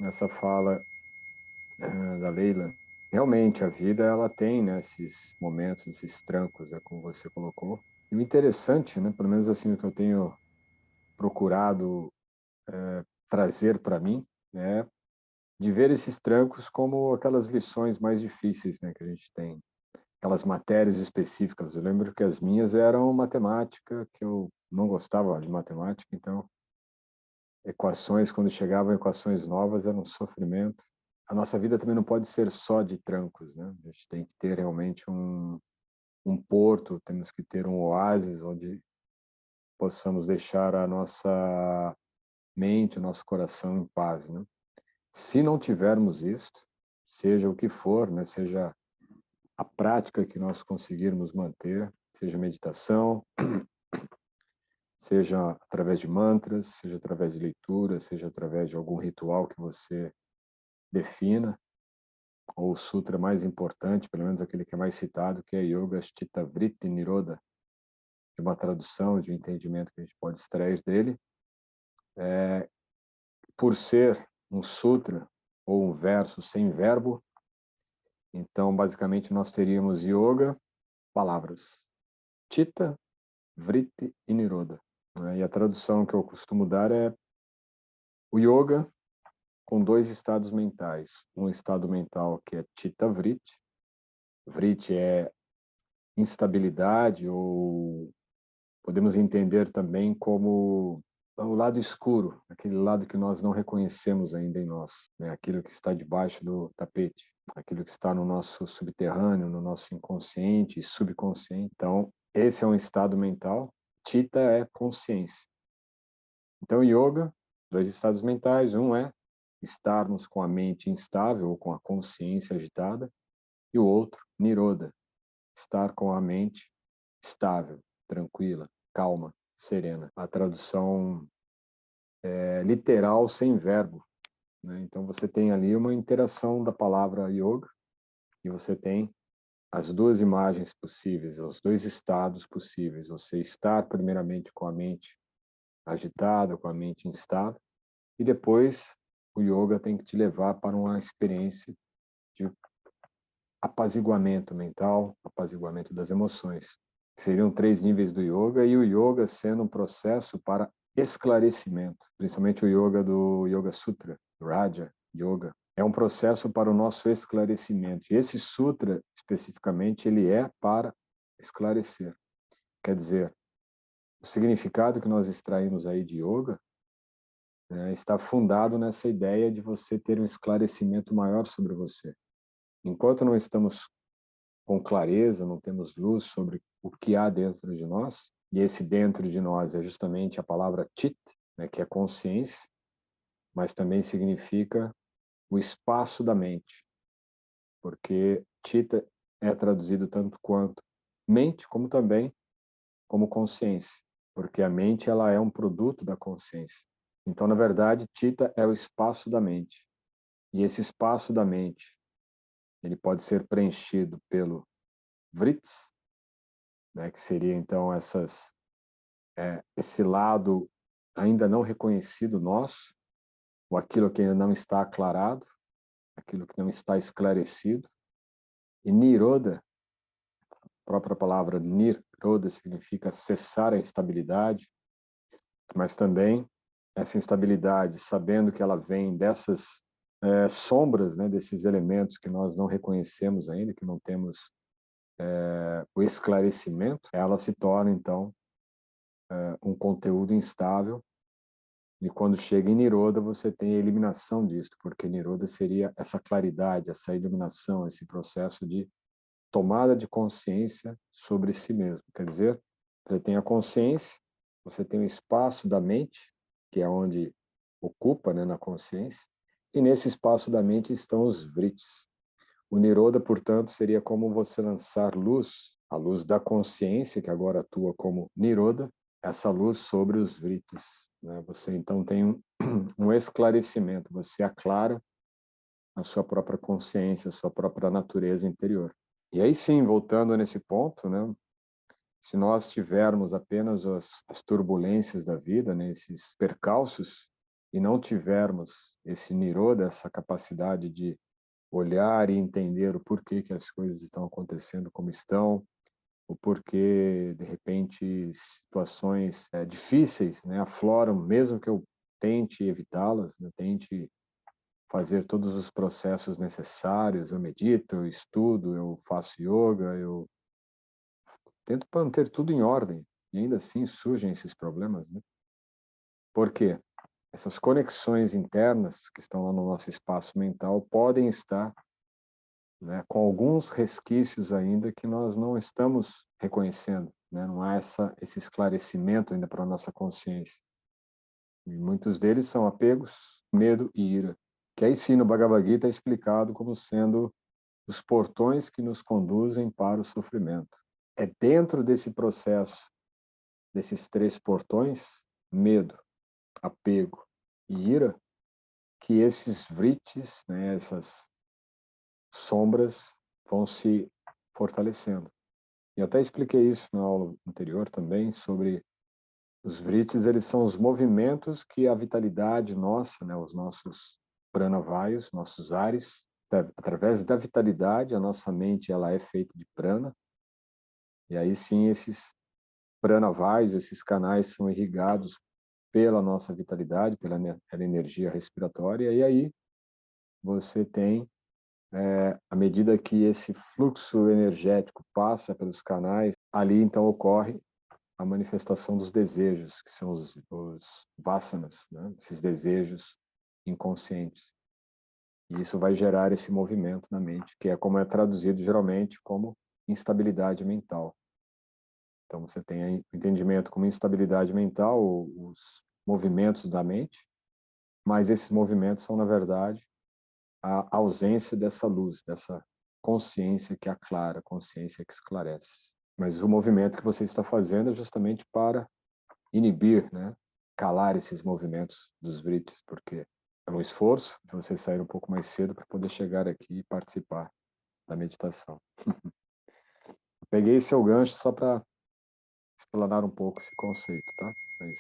nessa fala da Leila. Realmente, a vida ela tem, né, esses momentos, esses trancos, como você colocou. E o interessante, né, pelo menos assim o que eu tenho procurado trazer para mim, é de ver esses trancos como aquelas lições mais difíceis, né, que a gente tem, aquelas matérias específicas. Eu lembro que as minhas eram matemática, que eu não gostava de matemática, então equações, quando chegavam equações novas, era um sofrimento. A nossa vida também não pode ser só de trancos, né? A gente tem que ter realmente um porto, temos que ter um oásis onde possamos deixar a nossa mente, o nosso coração em paz, né? Se não tivermos isto, seja o que for, né? Seja a prática que nós conseguirmos manter, seja meditação, seja através de mantras, seja através de leitura, seja através de algum ritual que você defina, ou o sutra mais importante, pelo menos aquele que é mais citado, que é Yoga Chitta Vritti Nirodha, de uma tradução, de um entendimento que a gente pode extrair dele, por ser um sutra ou um verso sem verbo, então basicamente nós teríamos yoga, palavras, Chitta, Vritti e Nirodha, né? E a tradução que eu costumo dar é o yoga com dois estados mentais, um estado mental que é Chitta Vritti, Vritti é instabilidade, ou podemos entender também como o lado escuro, aquele lado que nós não reconhecemos ainda em nós, né? Aquilo que está debaixo do tapete, aquilo que está no nosso subterrâneo, no nosso inconsciente e subconsciente. Então, esse é um estado mental. Chitta é consciência. Então, yoga, dois estados mentais. Um é estarmos com a mente instável ou com a consciência agitada, e o outro, nirodha, estar com a mente estável, tranquila, calma, serena. A tradução é literal sem verbo, né? Então você tem ali uma interação da palavra yoga e você tem as duas imagens possíveis, os dois estados possíveis. Você estar primeiramente com a mente agitada, com a mente instável, e depois o yoga tem que te levar para uma experiência de apaziguamento mental, apaziguamento das emoções. Seriam três níveis do yoga, e o yoga sendo um processo para esclarecimento, principalmente o yoga do Yoga Sutra, Raja Yoga. É um processo para o nosso esclarecimento. E esse sutra, especificamente, ele é para esclarecer. Quer dizer, o significado que nós extraímos aí de yoga, né, está fundado nessa ideia de você ter um esclarecimento maior sobre você. Enquanto não estamos com clareza, não temos luz sobre o que há dentro de nós, e esse dentro de nós é justamente a palavra chit, né, que é consciência, mas também significa o espaço da mente, porque chita é traduzido tanto quanto mente, como também como consciência, porque a mente ela é um produto da consciência. Então, na verdade, chita é o espaço da mente, e esse espaço da mente ele pode ser preenchido pelo vrits, né, que seria então esse lado ainda não reconhecido nosso, ou aquilo que ainda não está aclarado, aquilo que não está esclarecido. E Niroda, a própria palavra Niroda significa cessar a instabilidade, mas também essa instabilidade, sabendo que ela vem dessas sombras, né, desses elementos que nós não reconhecemos ainda, que não temos o esclarecimento, ela se torna então um conteúdo instável. E quando chega em Niroda, você tem a eliminação disso, porque Niroda seria essa claridade, essa iluminação, esse processo de tomada de consciência sobre si mesmo. Quer dizer, você tem a consciência, você tem o espaço da mente, que é onde ocupa, né, na consciência, e nesse espaço da mente estão os vritis. O Niroda, portanto, seria como você lançar luz, a luz da consciência, que agora atua como Niroda, essa luz sobre os vritis, né? Você então tem um esclarecimento, você aclara a sua própria consciência, a sua própria natureza interior. E aí sim, voltando nesse ponto, né? Se nós tivermos apenas as turbulências da vida, né, esses percalços, e não tivermos esse niroda, essa capacidade de olhar e entender o porquê que as coisas estão acontecendo como estão, o porquê, de repente, situações difíceis, né, afloram, mesmo que eu tente evitá-las, né, tente fazer todos os processos necessários, eu medito, eu estudo, eu faço yoga, eu tento manter tudo em ordem, e ainda assim surgem esses problemas, né? Por quê? Essas conexões internas que estão lá no nosso espaço mental podem estar, né, com alguns resquícios ainda que nós não estamos reconhecendo, né? Não há esse esclarecimento ainda para a nossa consciência. E muitos deles são apegos, medo e ira, que aí sim no Bhagavad Gita é explicado como sendo os portões que nos conduzem para o sofrimento. É dentro desse processo, desses 3 portões, medo, apego e ira, que esses vritis, né, essas sombras, vão se fortalecendo. E eu até expliquei isso na aula anterior também, sobre os vritis, eles são os movimentos que a vitalidade nossa, né, os nossos pranavayus, nossos ares, através da vitalidade, a nossa mente ela é feita de prana, e aí sim esses pranavayus, esses canais são irrigados pela nossa vitalidade, pela energia respiratória, e aí você tem, à medida que esse fluxo energético passa pelos canais, ali então ocorre a manifestação dos desejos, que são os vasanas, né? Esses desejos inconscientes. E isso vai gerar esse movimento na mente, que é como é traduzido geralmente como instabilidade mental. Então você tem o entendimento como instabilidade mental, os movimentos da mente, mas esses movimentos são, na verdade, a ausência dessa luz, dessa consciência que aclara, consciência que esclarece. Mas o movimento que você está fazendo é justamente para inibir, né? Calar esses movimentos dos vritis, porque é um esforço de você sair um pouco mais cedo para poder chegar aqui e participar da meditação. Peguei esse seu gancho só para explanar um pouco esse conceito, tá? Mas